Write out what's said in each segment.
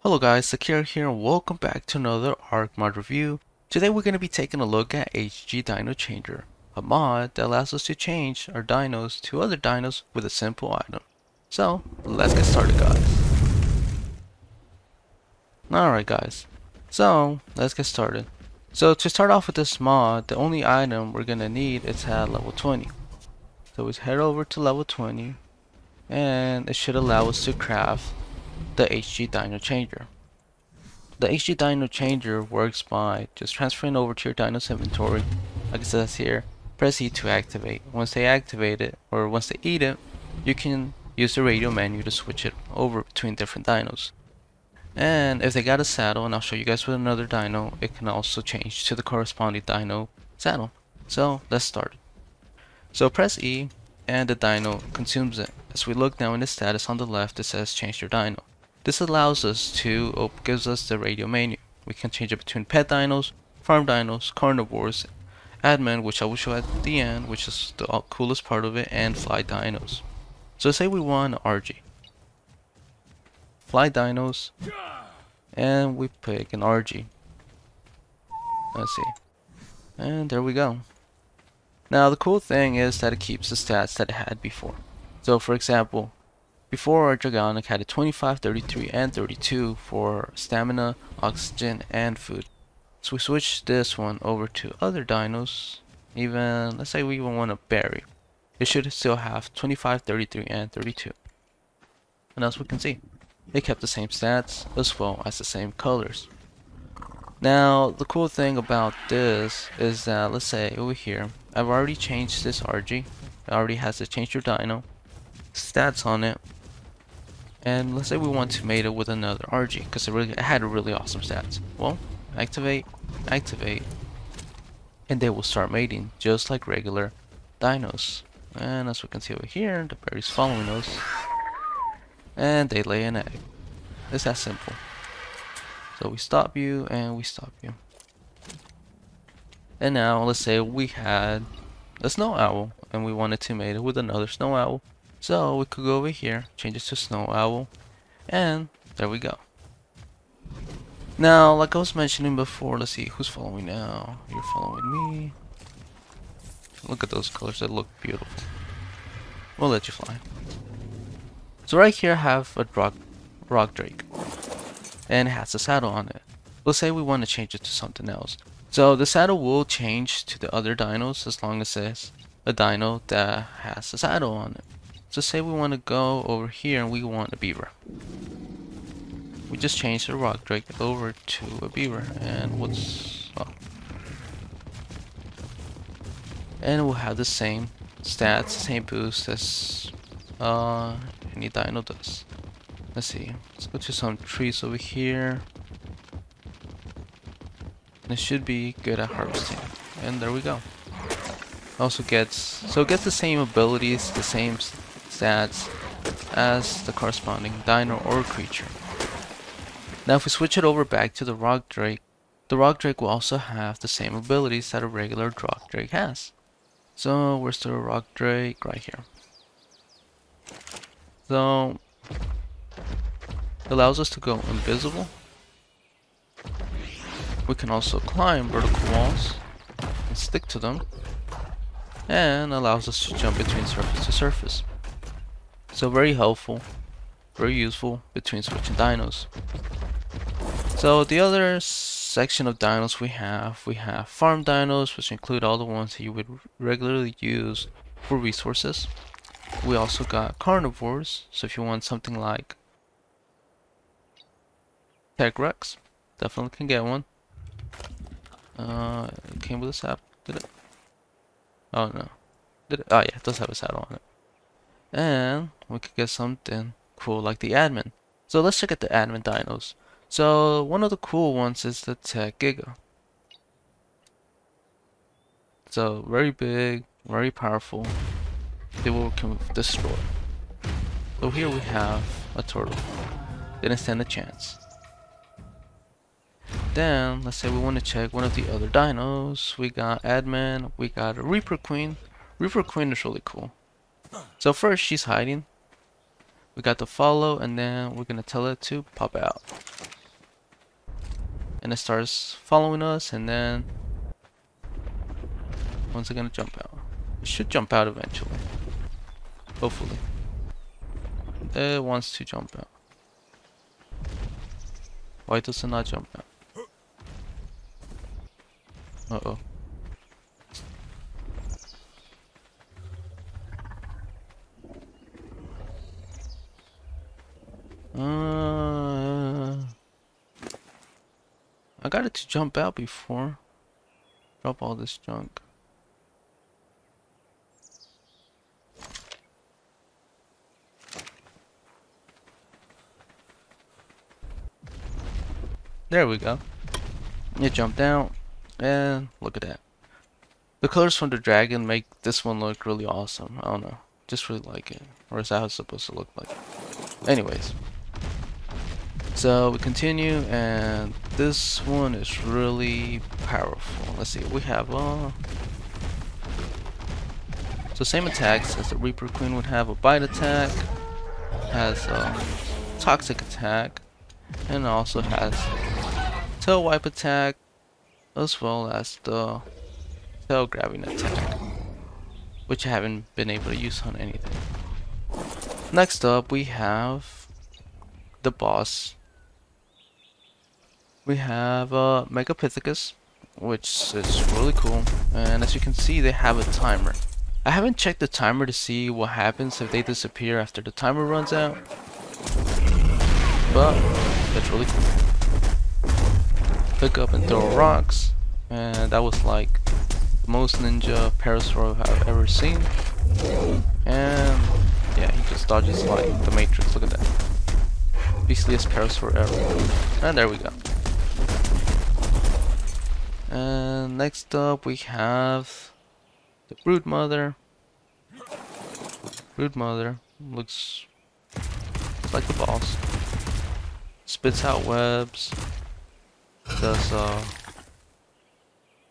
Hello guys, Tek here and welcome back to another Arc mod review. Today we're going to be taking a look at HG Dino Changer, a mod that allows us to change our dinos to other dinos with a simple item. So, let's get started guys. Alright guys, so let's get started. So to start off with this mod, the only item we're going to need is at level 20. So we head over to level 20 and it should allow us to craft the HG Dino Changer. The HG Dino Changer works by just transferring over to your Dino's inventory, like it says here. Press E to activate. Once they activate it, or once they eat it, you can use the radio menu to switch it over between different dinos. And if they got a saddle, and I'll show you guys with another dino, it can also change to the corresponding dino saddle. So let's start. So press E and the dino consumes it. As we look now in the status on the left, it says change your dino. This allows us to, gives us the radio menu. We can change it between pet dinos, farm dinos, carnivores, admin, which I will show at the end, which is the coolest part of it, and fly dinos. So say we want RG. Fly dinos, and we pick an RG. Let's see. And there we go. Now the cool thing is that it keeps the stats that it had before. So for example, before our Dragonic had a 25, 33, and 32 for stamina, oxygen, and food. So we switch this one over to other dinos. Even, let's say we even want a berry. It should still have 25, 33, and 32. And as we can see, it kept the same stats as well as the same colors. Now, the cool thing about this is that, let's say over here, I've already changed this RG. It already has the change your dino stats on it. And let's say we want to mate it with another RG because it had a really awesome stats. Well, activate, and they will start mating just like regular dinos. And as we can see over here, the berry's following us, and they lay an egg. It's that simple. So we stop you and we stop you. And now let's say we had a snow owl and we wanted to mate it with another snow owl. So we could go over here, change it to snow owl, and there we go. Now, like I was mentioning before, let's see who's following now. You're following me. Look at those colors, they look beautiful. We'll let you fly. So right here I have a rock drake, and it has a saddle on it. Let's say we want to change it to something else. So the saddle will change to the other dinos as long as it's a dino that has a saddle on it. So say we want to go over here and we want a beaver. We just change the rock drake over to a beaver, and and we'll have the same stats, same boost as any dino does. Let's see. Let's go to some trees over here. And it should be good at harvesting. And there we go. Also gets it gets the same abilities, the same stats as the corresponding dino or creature. Now if we switch it over back to the rock drake will also have the same abilities that a regular rock drake has. So where's the rock drake? Right here. So it allows us to go invisible. We can also climb vertical walls and stick to them, and allows us to jump between surface to surface. So very helpful, very useful between switching dinos. So the other section of dinos we have farm dinos, which include all the ones that you would regularly use for resources. We also got carnivores, so if you want something like Tek Giga, definitely can get one. It came with a saddle, did it? Oh no. Did it? Oh yeah, it does have a saddle on it. And we could get something cool like the admin. So let's check out the admin dinos. So one of the cool ones is the Tek Giga. So very big, very powerful. They will destroy. So here we have a turtle. Didn't stand a chance. Then let's say we want to check one of the other dinos. We got admin, we got a Reaper Queen. Reaper Queen is really cool. So first she's hiding. We got the follow, and then we're gonna tell it to pop out. and it starts following us, and then when's it gonna jump out? It should jump out eventually. Hopefully. It wants to jump out. Why does it not jump out? Uh-oh. I got it to jump out before. Drop all this junk. There we go. It jumped out, and look at that. The colors from the dragon make this one look really awesome. I don't know, just really like it. Or is that how it's supposed to look like? Anyways, so we continue, and this one is really powerful. Let's see, we have so same attacks as the Reaper Queen would have. A bite attack, has a toxic attack, and also has tail wipe attack, as well as the tail grabbing attack, which I haven't been able to use on anything. Next up, we have the boss. We have Megapithecus, which is really cool, and as you can see, they have a timer. I haven't checked the timer to see what happens if they disappear after the timer runs out, but it's really cool. Pick up and throw rocks, and that was like the most ninja parasaur I've ever seen. And yeah, he just dodges like the Matrix. Look at that. Beastliest parasaur ever. And there we go. And next up we have the Broodmother. Broodmother looks like the boss. Spits out webs. Does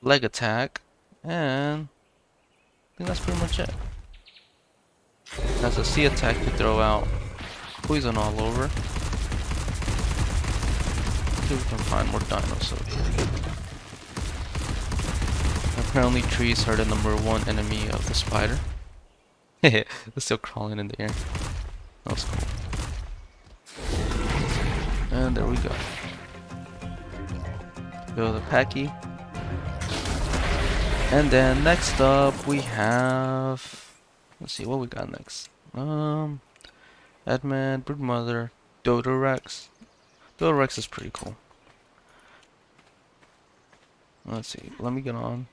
leg attack, and I think that's pretty much it. Has a sea attack to throw out poison all over. See if we can find more dinos over here. Apparently trees are the #1 enemy of the spider. They're still crawling in the air. That was cool. And there we go. Build a packy. And then next up we have, let's see what we got next. Edmund, Broodmother, Dodorex. Dodorex is pretty cool. Let's see, let me get on.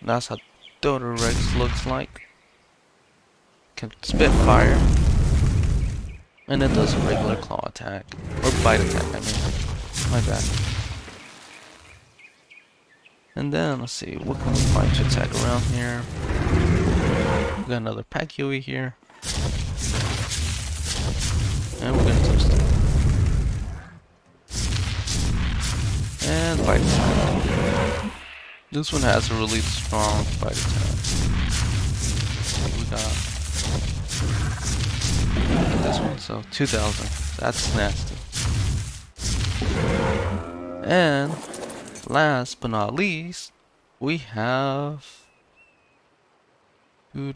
That's how Dodorex looks like. Can spit fire. And it does a regular claw attack. Or bite attack, I mean. My bad. And then let's see, what can we find to attack around here? We got another Pachyui here. And we're gonna touch that. And bite attack. This one has a really strong bite attack. We got this one, so 2000. That's nasty. And last but not least, we have the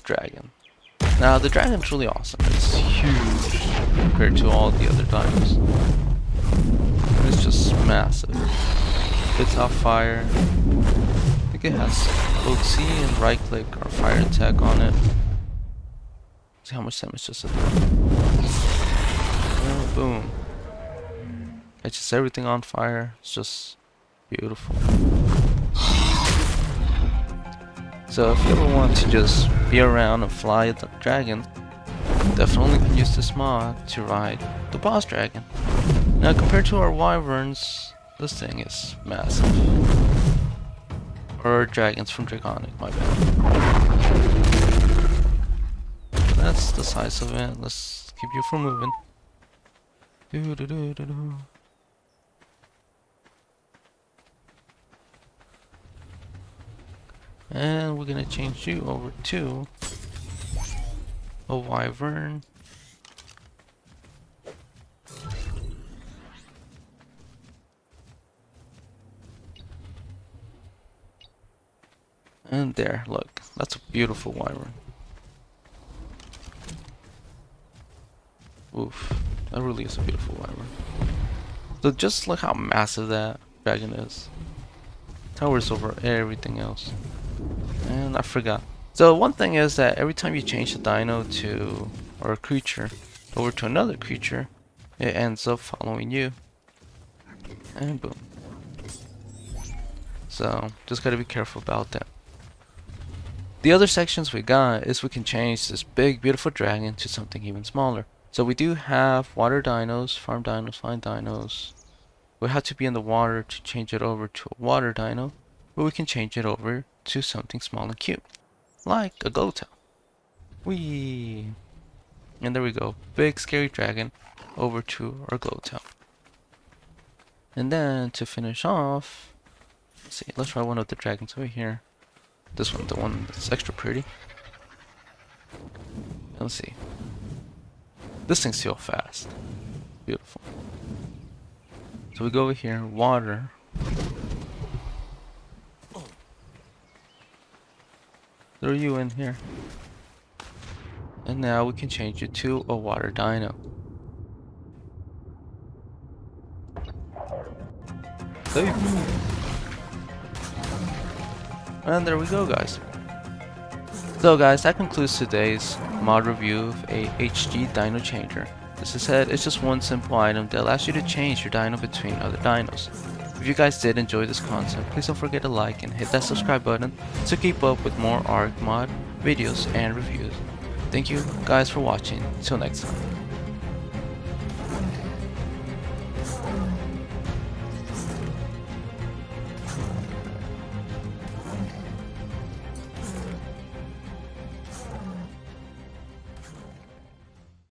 dragon. Now the dragon's really awesome. It's huge compared to all the other dinos. It's just massive. Spits out fire. I think it has both C and right click or fire attack on it. See how much damage does it do. Oh, boom. It's just everything on fire. It's just beautiful. So if you ever want to just be around and fly the dragon, definitely can use this mod to ride the boss dragon. Now compared to our wyverns, this thing is massive. Or dragons from Draconic, my bad. That's the size of it. Let's keep you from moving. And we're gonna change you over to a wyvern. And there, look, that's a beautiful wyvern. Oof, that really is a beautiful wyvern. So just look how massive that dragon is. Towers over everything else. And I forgot. So one thing is that every time you change the dino to, or a creature, over to another creature, it ends up following you. And boom. So just gotta be careful about that. The other sections we got is we can change this big beautiful dragon to something even smaller. So we do have water dinos, farm dinos, flying dinos. We have to be in the water to change it over to a water dino, but we can change it over to something small and cute, like a glow tail. Whee! And there we go, big scary dragon over to our glow tail. And then to finish off, let's see, let's try one of the dragons over here. This one, the one that's extra pretty. Let's see. This thing's so fast. Beautiful. So we go over here, water. Throw you in here. And now we can change it to a water dino. And there we go, guys. So guys, that concludes today's mod review of a HG Dino Changer. As I said, it's just one simple item that allows you to change your dino between other dinos. If you guys did enjoy this concept, please don't forget to like and hit that subscribe button to keep up with more ARK mod videos and reviews. Thank you guys for watching. Till next time.